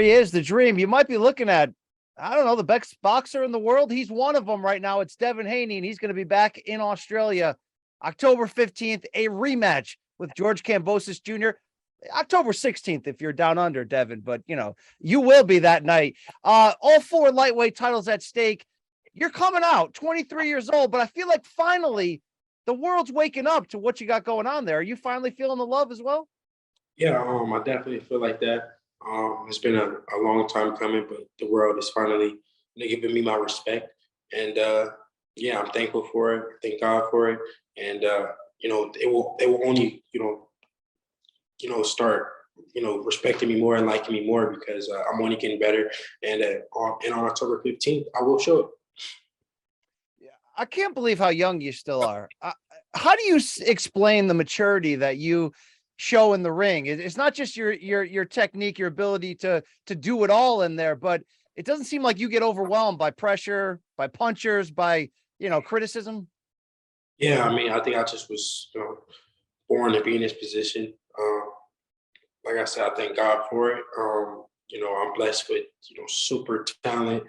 He is the dream. You might be looking at, I don't know, the best boxer in the world. He's one of them right now. It's Devin Haney, and he's going to be back in Australia October 15th, a rematch with George Kambosos Jr. October 16th, if you're down under, Devin, but you will be that night. All four lightweight titles at stake. You're coming out 23 years old, but I feel like finally the world's waking up to what you got going on there. Are you finally feeling the love as well? Yeah, I definitely feel like that. It's been a long time coming, but the world is finally giving me my respect. And yeah, I'm thankful for it. Thank God for it. And it will only start respecting me more and liking me more because I'm only getting better. And on October 15th, I will show it. Yeah, I can't believe how young you still are. How do you explain the maturity that you show in the ring? It's not just your technique, your ability to do it all in there, but it doesn't seem like you get overwhelmed by pressure, by punchers, by criticism. Yeah, I mean, I think I just was born to be in this position. Like I said, I thank God for it. I'm blessed with super talent,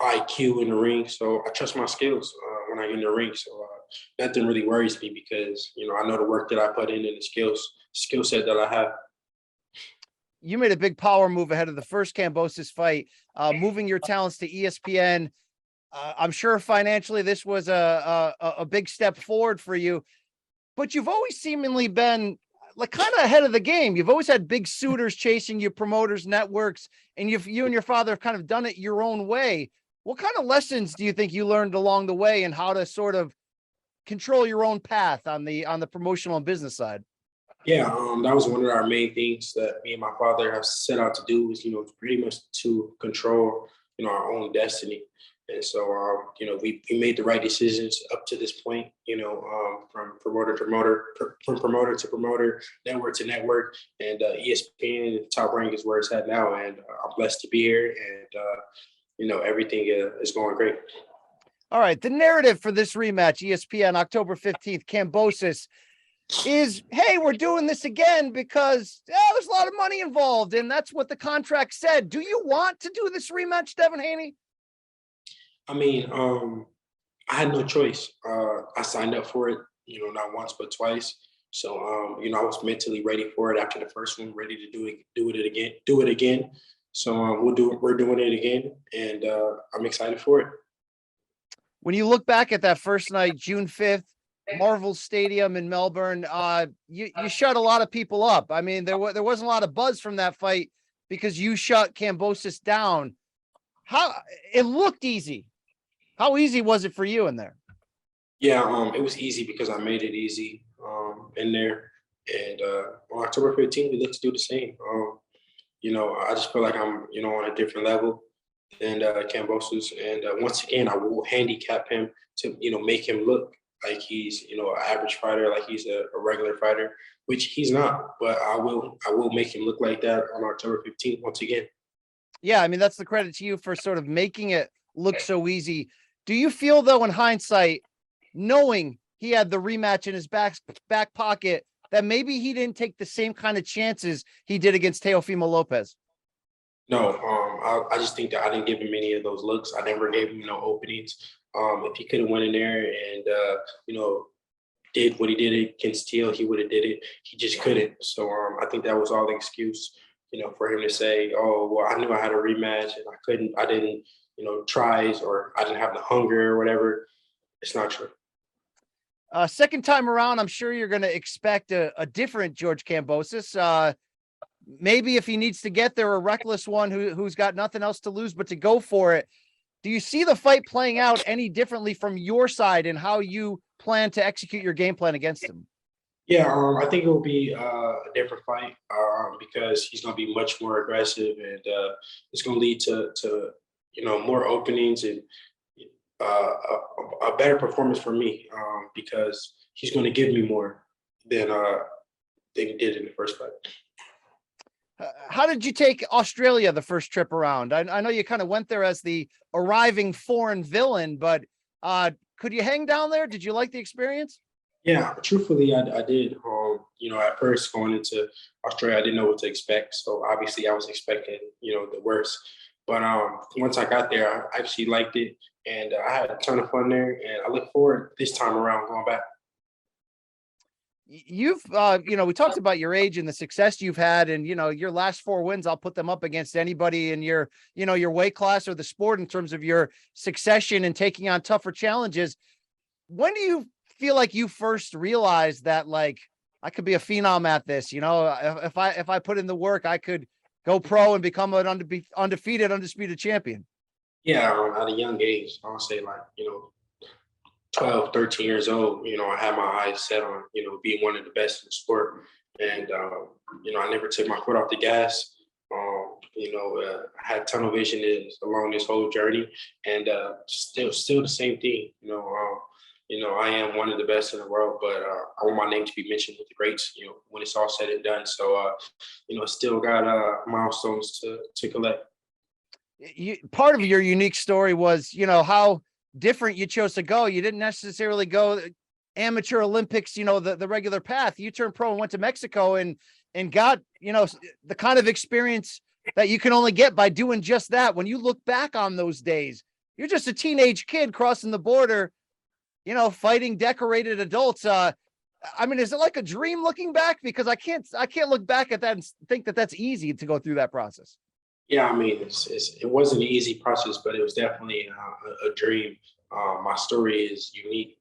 IQ in the ring. So I trust my skills when I get in the ring. So nothing really worries me because I know the work that I put in and the skill set that I have. You made a big power move ahead of the first Kambosos fight, moving your talents to ESPN. I'm sure financially this was a big step forward for you, but you've always seemingly been like kind of ahead of the game. You've always had big suitors chasing you, promoters, networks, and you and your father have kind of done it your own way. What kind of lessons do you think you learned along the way and how to sort of control your own path on the promotional and business side? Yeah, that was one of our main things that me and my father have set out to do is, pretty much to control, our own destiny. And so, we made the right decisions up to this point, from promoter to promoter, from promoter to promoter, network to network, and ESPN, Top Rank is where it's at now. And I'm blessed to be here, and everything is going great. All right, the narrative for this rematch, ESPN, October 15th, Kambosos, is, hey, we're doing this again because there's a lot of money involved, and that's what the contract said. Do you want to do this rematch, Devin Haney? I mean, I had no choice. I signed up for it, not once but twice. So, I was mentally ready for it after the first one, ready to do it again. So we're doing it again, and I'm excited for it. When you look back at that first night, June 5th, Marvel Stadium in Melbourne, you shut a lot of people up. I mean, there wasn't a lot of buzz from that fight because you shut Kambosos down. How it looked easy. How easy was it for you in there? Yeah, it was easy because I made it easy in there. And on October 15th, we look to do the same. I just feel like I'm, on a different level than Kambosos. And once again, I will handicap him to, make him look like he's, an average fighter, like he's a regular fighter, which he's not. But I will make him look like that on October 15th once again. Yeah, I mean, that's the credit to you for sort of making it look so easy. Do you feel, though, in hindsight, knowing he had the rematch in his back pocket, that maybe he didn't take the same kind of chances he did against Teofimo Lopez? No, I just think that I didn't give him any of those looks. I never gave him no openings. If he could have went in there and did what he did against Teal, he would have did it. He just couldn't. So I think that was all the excuse, for him to say, "Oh, well, I knew I had a rematch and I didn't, tries, or I didn't have the hunger or whatever." It's not true. Second time around, I'm sure you're going to expect a different George Kambosos. Maybe if he needs to get there, a reckless one who's got nothing else to lose but to go for it. Do you see the fight playing out any differently from your side and how you plan to execute your game plan against him? Yeah, I think it will be a different fight because he's going to be much more aggressive, and it's going to lead to more openings and a better performance for me because he's going to give me more than he did in the first fight. How did you take Australia the first trip around? I know you kind of went there as the arriving foreign villain, but could you hang down there? Did you like the experience? Yeah, truthfully, I did. at first going into Australia, I didn't know what to expect. So obviously I was expecting, the worst. But once I got there, I actually liked it. And I had a ton of fun there. And I look forward this time around going back. You've, we talked about your age and the success you've had, and, your last 4 wins, I'll put them up against anybody in your, your weight class or the sport in terms of your succession and taking on tougher challenges. When do you feel like you first realized that, like, I could be a phenom at this? If I put in the work, I could go pro and become an undisputed champion. Yeah, at a young age, I would say 12, 13 years old, I had my eyes set on, being one of the best in the sport. And, I never took my foot off the gas. I had tunnel vision along this whole journey, and still the same thing. I am one of the best in the world, but I want my name to be mentioned with the greats, when it's all said and done. So, still got milestones to collect. Part of your unique story was, how different you chose to go. You didn't necessarily go amateur Olympics, the regular path. You turned pro and went to Mexico and got, the kind of experience that you can only get by doing just that. When you look back on those days, you're just a teenage kid crossing the border, fighting decorated adults. Is it like a dream looking back? Because I can't look back at that and think that that's easy to go through that process. Yeah, it wasn't an easy process, but it was definitely a dream. My story is unique,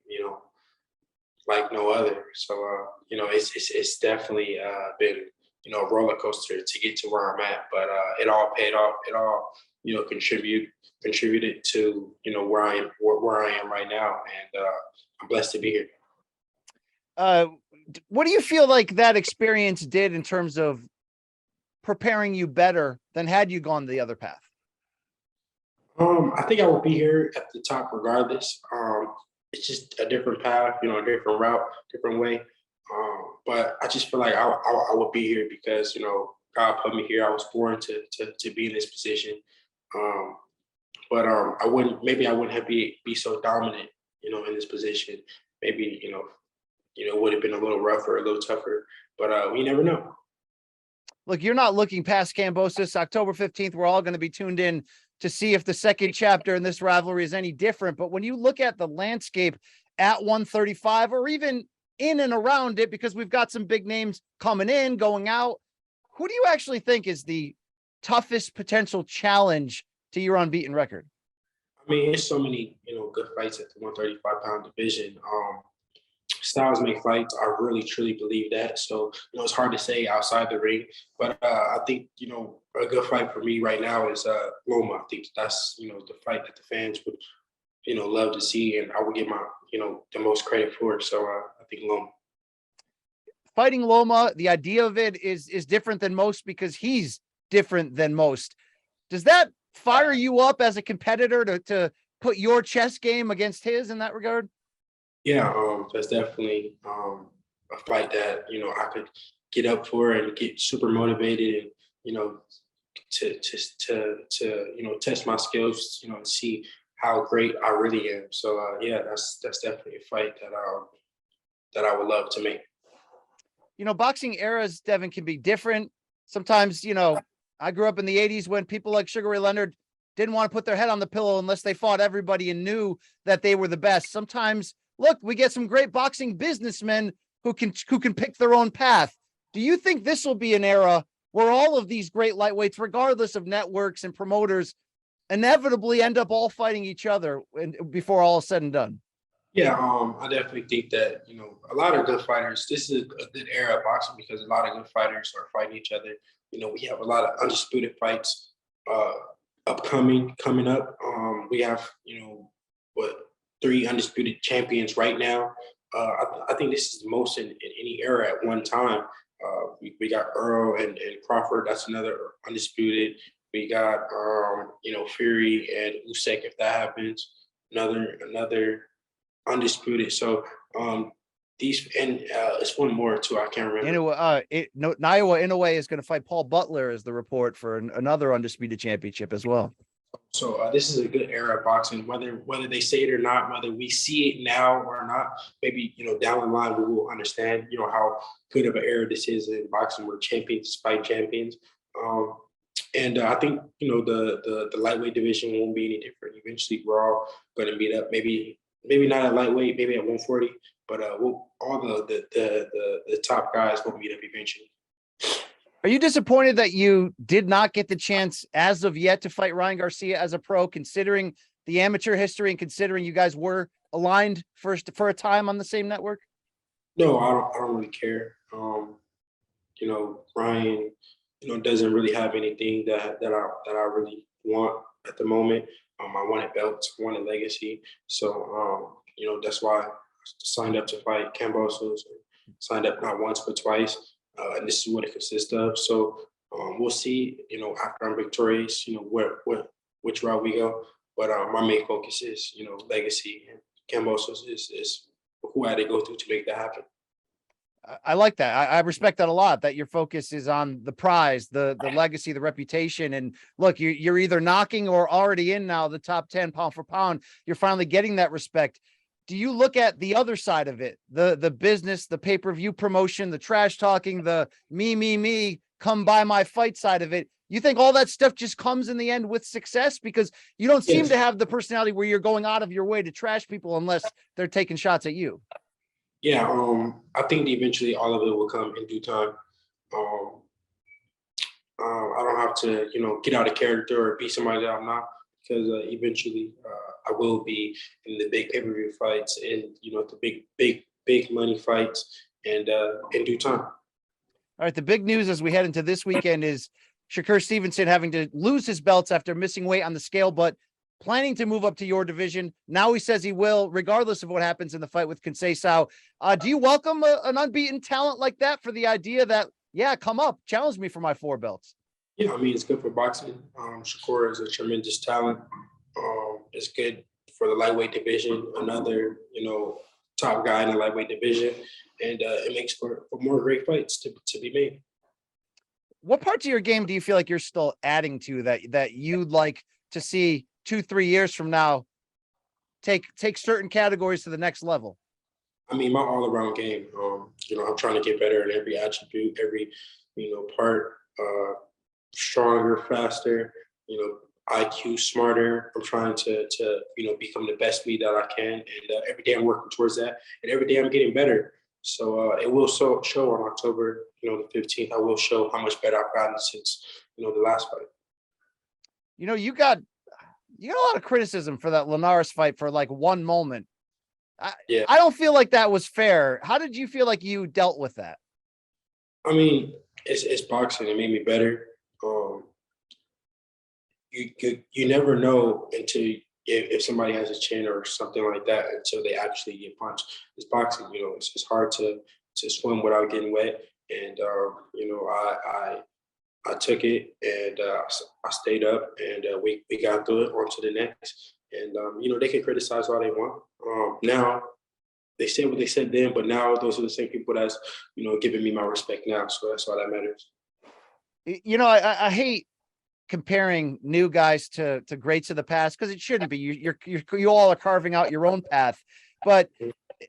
like no other. So, it's definitely been, a roller coaster to get to where I'm at. But it all paid off. It all, contributed to, where I am right now, and I'm blessed to be here. What do you feel like that experience did in terms of preparing you better than had you gone the other path? I think I would be here at the top regardless. It's just a different path, a different route, different way. But I just feel like I would be here because, God put me here. I was born to be in this position. But I wouldn't have be so dominant, in this position. Maybe, it would have been a little rougher, a little tougher, but we never know. Look, you're not looking past Kambosos. October 15th, we're all going to be tuned in to see if the second chapter in this rivalry is any different. But when you look at the landscape at 135, or even in and around it, because we've got some big names coming in, going out, who do you actually think is the toughest potential challenge to your unbeaten record? There's so many, good fights at the 135-pound division. Styles make fights. I really, truly believe that. So, it's hard to say outside the ring, but I think, a good fight for me right now is Loma. I think that's, the fight that the fans would, love to see, and I would get my, the most credit for it. So I think Loma. Fighting Loma, the idea of it is different than most because he's different than most. Does that fire you up as a competitor to put your chess game against his in that regard? Yeah, that's definitely a fight that I could get up for and get super motivated, and to test my skills, and see how great I really am. So yeah, that's definitely a fight that I would love to make. Boxing eras, Devin, can be different. Sometimes, I grew up in the 80s when people like Sugar Ray Leonard didn't want to put their head on the pillow unless they fought everybody and knew that they were the best. Sometimes, look, we get some great boxing businessmen who can pick their own path. Do you think this will be an era where all of these great lightweights, regardless of networks and promoters, inevitably end up all fighting each other before all is said and done? Yeah, I definitely think that, a lot of good fighters, this is a good era of boxing because a lot of good fighters are fighting each other. We have a lot of undisputed fights coming up. We have, 3 undisputed champions right now. I think this is the most in any era at one time. We got Earl and Crawford. That's another undisputed. We got, Fury and Usyk, if that happens, another undisputed. So these, and it's one more too. I can't remember. Naoya Inoue is going to fight Paul Butler, as the report for another undisputed championship as well. So this is a good era of boxing, whether they say it or not, whether we see it now or not. Maybe down the line we will understand how good of an era this is in boxing, where champions fight champions. And I think the lightweight division won't be any different. Eventually, we're all going to meet up. Maybe not at lightweight, maybe at 140, but all the top guys will meet up eventually. Are you disappointed that you did not get the chance as of yet to fight Ryan Garcia as a pro, considering the amateur history and considering you guys were aligned for a time on the same network? No, I don't really care. Ryan, doesn't really have anything that I really want at the moment. I wanted belts, I wanted legacy. So, that's why I signed up to fight Kambosos, signed up not once but twice. And this is what it consists of. So we'll see, after I'm victorious, which route we go. But my main focus is, legacy, and Kambosos is who I had to go through to make that happen. I like that. I respect that a lot, that your focus is on the prize, the legacy, the reputation. And look, you're either knocking or already in now the top 10 pound for pound. You're finally getting that respect. Do you look at the other side of it, the business, the pay-per-view promotion, the trash talking, the me, come by my fight side of it? You think all that stuff just comes in the end with success? Because you don't seem to have the personality where you're going out of your way to trash people unless they're taking shots at you. Yeah, I think eventually all of it will come in due time. I don't have to, get out of character or be somebody that I'm not, because eventually I will be in the big pay-per-view fights and, the big money fights, and in due time. All right. The big news as we head into this weekend is Shakur Stevenson having to lose his belts after missing weight on the scale, but planning to move up to your division. Now he says he will, regardless of what happens in the fight with Conceição. Do you welcome an unbeaten talent like that for the idea that, yeah, come up, challenge me for my 4 belts? Yeah, I mean, it's good for boxing. Shakur is a tremendous talent. It's good for the lightweight division, another, top guy in the lightweight division, and it makes for more great fights to be made. What parts of your game do you feel like you're still adding to that you'd like to see 2-3 years from now take certain categories to the next level? I mean, my all-around game. I'm trying to get better in every attribute, every part. Stronger, faster. IQ, smarter. I'm trying to become the best me that I can, and every day I'm working towards that, and every day I'm getting better. So it will show on October, the 15th. I will show how much better I've gotten since the last fight. You got a lot of criticism for that Linares fight for like one moment. Yeah. I don't feel like that was fair. How did you feel like you dealt with that? I mean, it's boxing. It made me better. You never know until if somebody has a chin or something like that until they actually get punched. It's boxing. It's hard to swim without getting wet, and I took it, and I stayed up, and we got through it. On to the next. And they can criticize all they want. Now they said what they said then, but now those are the same people that's giving me my respect now. So that's all that matters. I hate comparing new guys to greats of the past, because it shouldn't be. You all are carving out your own path. But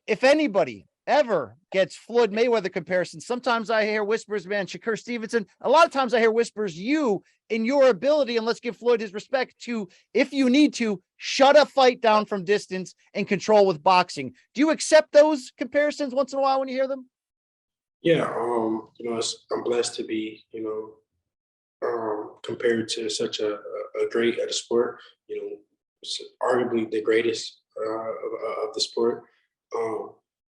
if anybody ever gets Floyd Mayweather comparison, sometimes I hear whispers, man, Shakur Stevenson. A lot of times I hear whispers, you in your ability, and let's give Floyd his respect to, if you need to, shut a fight down from distance and control with boxing. Do you accept those comparisons once in a while when you hear them? Yeah, I'm blessed to be, compared to such a great at a sport. Arguably the greatest of the sport.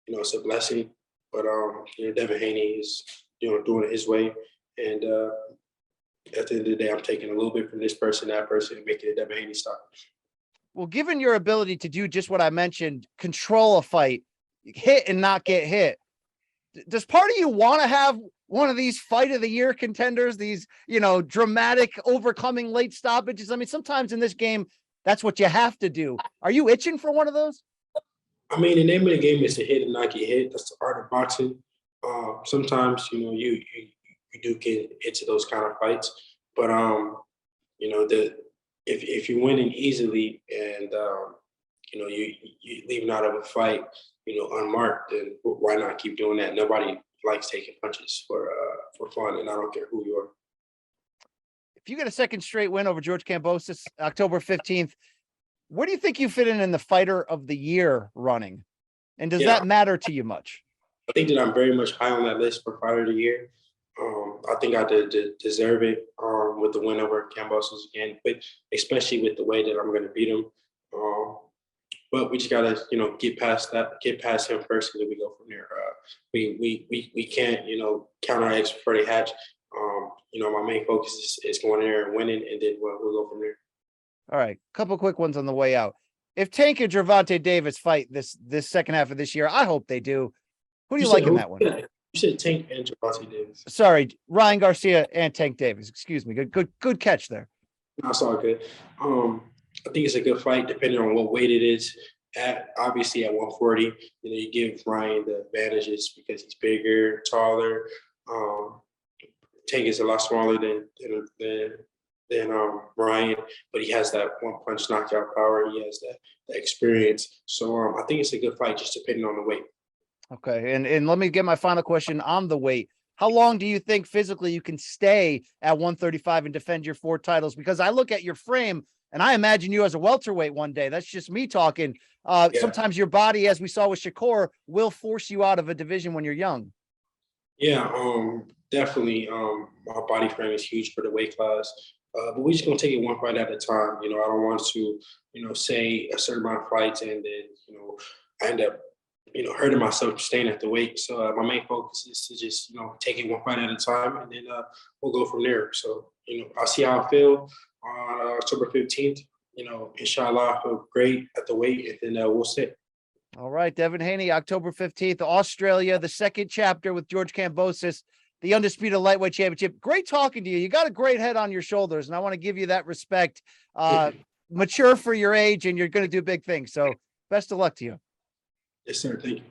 It's a blessing. But Devin Haney is doing it his way, and at the end of the day, I'm taking a little bit from this person, that person, and making it Devin Haney style. Well, given your ability to do just what I mentioned, control a fight, hit and not get hit, does part of you want to have one of these fight of the year contenders, these, dramatic overcoming late stoppages? I mean, sometimes in this game, that's what you have to do. Are you itching for one of those? I mean, the name of the game is to hit and not get hit. That's the art of boxing. Sometimes, you do get into those kind of fights, but the if you're winning easily and you know you leaving out of a fight, you know, unmarked, then why not keep doing that? Nobody likes taking punches for fun, and I don't care who you are. If you get a second straight win over George Kambosos, October 15th, where do you think you fit in the fighter of the year running? And does Yeah, that matter to you much? I think that I'm very much high on that list for fighter of the year. I think I deserve it with the win over Kambosos again, but especially with the way that I'm going to beat him. But we just gotta, you know, get past that, get past him first, and then we go from there. We can't, you know, count our eggs before they hatch. You know, my main focus is going there and winning, and then we'll go from there. All right, couple quick ones on the way out. If Tank and Gervonta Davis fight this second half of this year, I hope they do. Who do you like in that one? You said Tank and Gervonta Davis. Sorry, Ryan Garcia and Tank Davis. Excuse me. Good catch there. That's all good. I think it's a good fight, depending on what weight it is. At obviously at 140, you know, you give Ryan the advantages because he's bigger, taller. Tank is a lot smaller than Ryan, but he has that one punch knockout power. He has that experience. So I think it's a good fight, just depending on the weight. Okay, and let me get my final question on the weight. How long do you think physically you can stay at 135 and defend your 4 titles? Because I look at your frame and I imagine you as a welterweight one day. That's just me talking. Yeah. Sometimes your body, as we saw with Shakur, will force you out of a division when you're young. Yeah, definitely. My body frame is huge for the weight class, but we're just gonna take it one fight at a time. You know, I don't want to, you know, say a certain amount of fights and then, you know, I end up, you know, hurting myself staying at the weight. So my main focus is to just, you know, take it one fight at a time, and then we'll go from there. So, you know, I'll see how I feel on October 15th. You know, inshallah, I feel great at the weight, and then we'll see. All right, Devin Haney, October 15th, Australia, the second chapter with George Kambosos, the undisputed lightweight championship. Great talking to you. You got a great head on your shoulders, and I want to give you that respect. Mature for your age, and you're going to do big things. So best of luck to you. Yes, sir. Thank you.